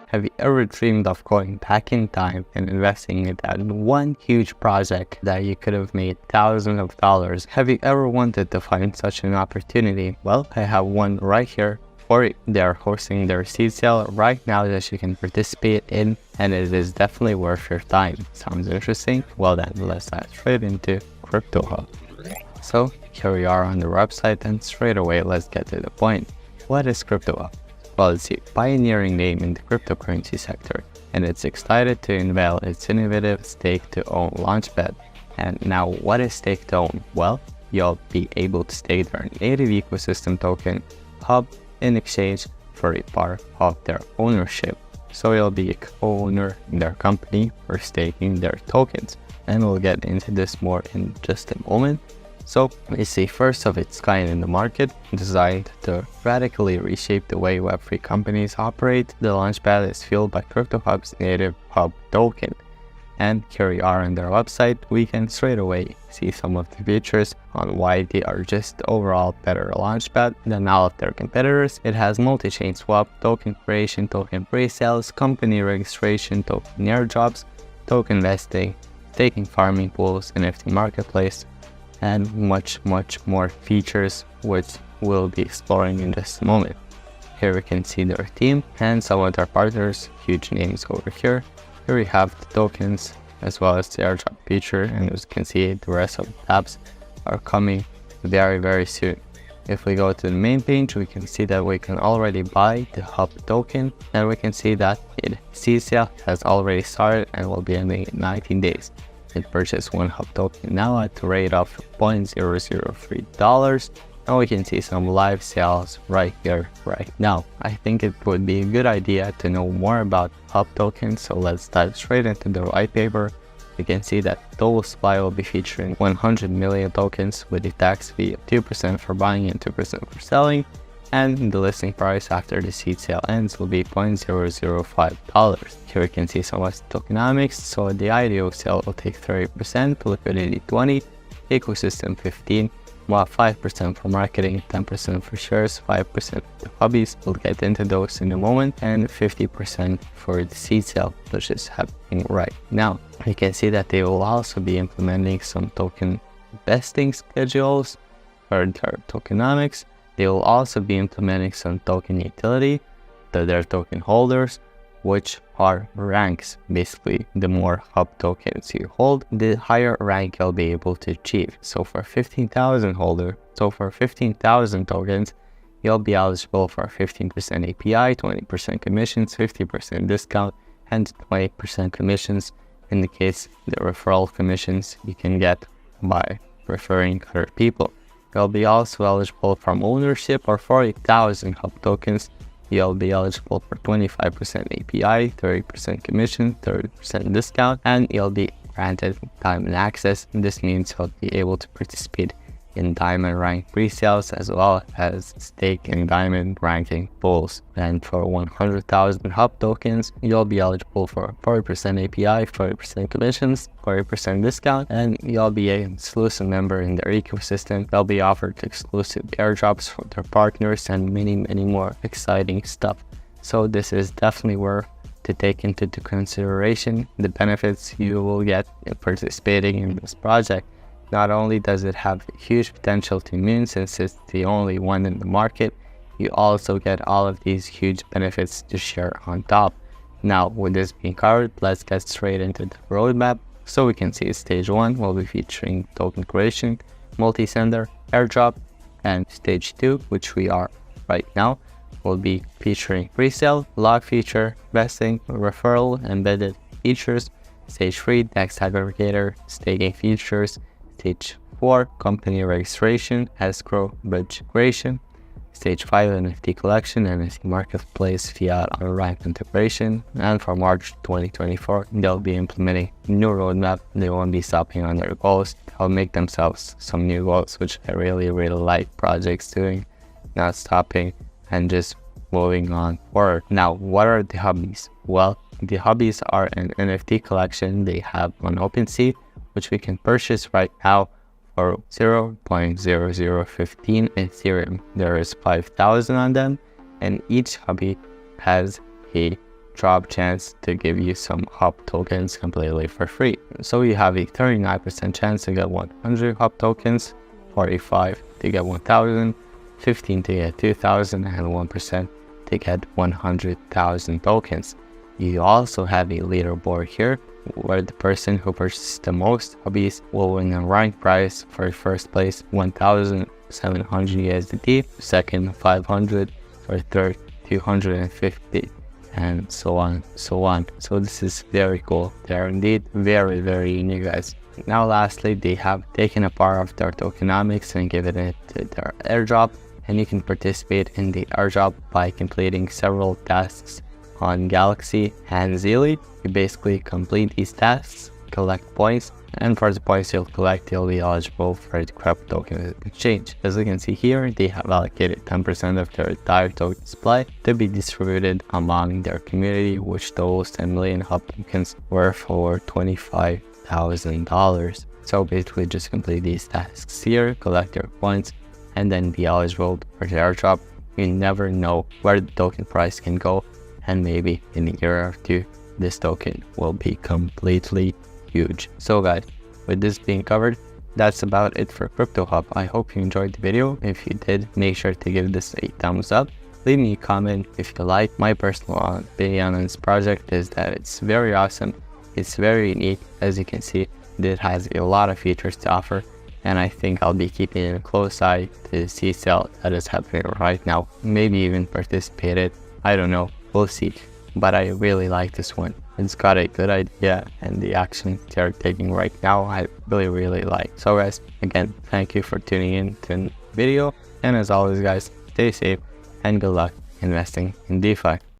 Have you ever dreamed of going back in time and investing in that one huge project that you could have made thousands of dollars? Have you ever wanted to find such an opportunity? Well, I have one right here for you. They are hosting their seed sale right now that you can participate in, and it is definitely worth your time. Sounds interesting? Well then, let's dive straight into Crypto Hub. So here we are on the website, and straight away let's get to the point. What is Crypto Hub? Well, it's a pioneering name in the cryptocurrency sector, and it's excited to unveil its innovative stake-to-own Launchpad. And now, what is stake-to-own? Well, you'll be able to stake their native ecosystem token, Hub, in exchange for a part of their ownership. So you'll be a co-owner in their company for staking their tokens. And we'll get into this more in just a moment. So it's a first of its kind in the market, designed to radically reshape the way Web3 companies operate. The Launchpad is fueled by Crypto Hub's native Hub token. And here we are on their website. We can straight away see some of the features on why they are just overall better Launchpad than all of their competitors. It has multi-chain swap, token creation, token pre-sales, company registration, token airdrops, token vesting, staking farming pools, NFT marketplace, and much more features which we'll be exploring in just a moment. Here we can see their team and some of their partners, huge names over here. Here we have the tokens as well as the airdrop feature, and as you can see, the rest of the tabs are coming very soon. If we go to the main page, we can see that we can already buy the Hub token, and we can see that the seed sale has already started and will be ending in 19 days. It purchased one Hub token now at the rate of $0.003, and we can see some live sales right here, right now. I think it would be a good idea to know more about Hub tokens, so let's dive straight into the white paper. We can see that total supply will be featuring 100 million tokens with a tax fee of 2% for buying and 2% for selling, and the listing price after the seed sale ends will be $0.005. Here we can see some of the tokenomics. So the IDO sale will take 30%, liquidity 20%, ecosystem 15%, while 5% for marketing, 10% for shares, 5% for hobbies, we'll get into those in a moment, and 50% for the seed sale, which is happening right now. You can see that they will also be implementing some token vesting schedules for their tokenomics. They will also be implementing some token utility to their token holders, which are ranks. Basically, the more Hub tokens you hold, the higher rank you'll be able to achieve. So for 15,000 tokens, you'll be eligible for 15% API, 20% commissions, 50% discount, and 20% commissions in the case the referral commissions you can get by referring other people. You'll be also eligible from ownership or 40,000 Hub tokens. You'll be eligible for 25% API, 30% commission, 30% discount, and you'll be granted diamond access. This means you'll be able to participate in diamond rank pre-sales as well as stake and diamond ranking pools. And for 100,000 Hub tokens, you'll be eligible for 40% API, 40% commissions, 40% discount, and you'll be an exclusive member in their ecosystem. They'll be offered exclusive airdrops from their partners and many more exciting stuff. So this is definitely worth to take into consideration the benefits you will get in participating in this project. Not only does it have huge potential to immune since it's the only one in the market, you also get all of these huge benefits to share on top. Now, with this being covered, let's get straight into the roadmap. So we can see stage 1 will be featuring token creation, multi-sender, airdrop, and stage 2, which we are right now, will be featuring pre-sale, log feature, vesting, referral, embedded features. Stage 3, DEX aggregator, staking features. Stage 4, company registration, escrow, bridge creation. Stage 5, NFT collection, NFT marketplace, fiat on-ramp integration. And for March 2024, they'll be implementing a new roadmap. They won't be stopping on their goals. They'll make themselves some new goals, which I really like projects doing, not stopping and just moving on forward. Now, what are the hobbies? Well, the hobbies are an NFT collection they have on OpenSea, which we can purchase right now or 0.0015 Ethereum. There is 5,000 on them, and each hobby has a drop chance to give you some hop tokens completely for free. So you have a 39% chance to get 100 hop tokens, 45 to get 1,000, 15 to get 2,000, and 1% to get 100,000 tokens. You also have a leaderboard here where the person who purchases the most hobbies will win a rank prize. For first place 1,700 USDT, second 500, for third 250, and so on. So this is very cool. They're indeed very unique, guys. Now lastly, they have taken a part of their tokenomics and given it to their airdrop, and you can participate in the airdrop by completing several tasks on Galaxy and Zealy. You basically complete these tasks, collect points, and for the points you'll collect, you'll be eligible for the crypto token exchange. As you can see here, they have allocated 10% of their entire token supply to be distributed among their community, which totals 10 million hop tokens worth over $25,000. So basically just complete these tasks here, collect your points, and then be eligible for the airdrop. You never know where the token price can go, and maybe in a year or two, this token will be completely huge. So guys, with this being covered, that's about it for Crypto Hub. I hope you enjoyed the video. If you did, make sure to give this a thumbs up. Leave me a comment if you like. My personal opinion on this project is that it's very awesome. It's very unique. As you can see, it has a lot of features to offer, and I think I'll be keeping a close eye to the sea sale that is happening right now. Maybe even participate it. I don't know. We'll see. But I really like this one. It's got a good idea, and the action they're taking right now I really like. So guys, again, thank you for tuning in to the video, and as always guys, stay safe and good luck investing in DeFi.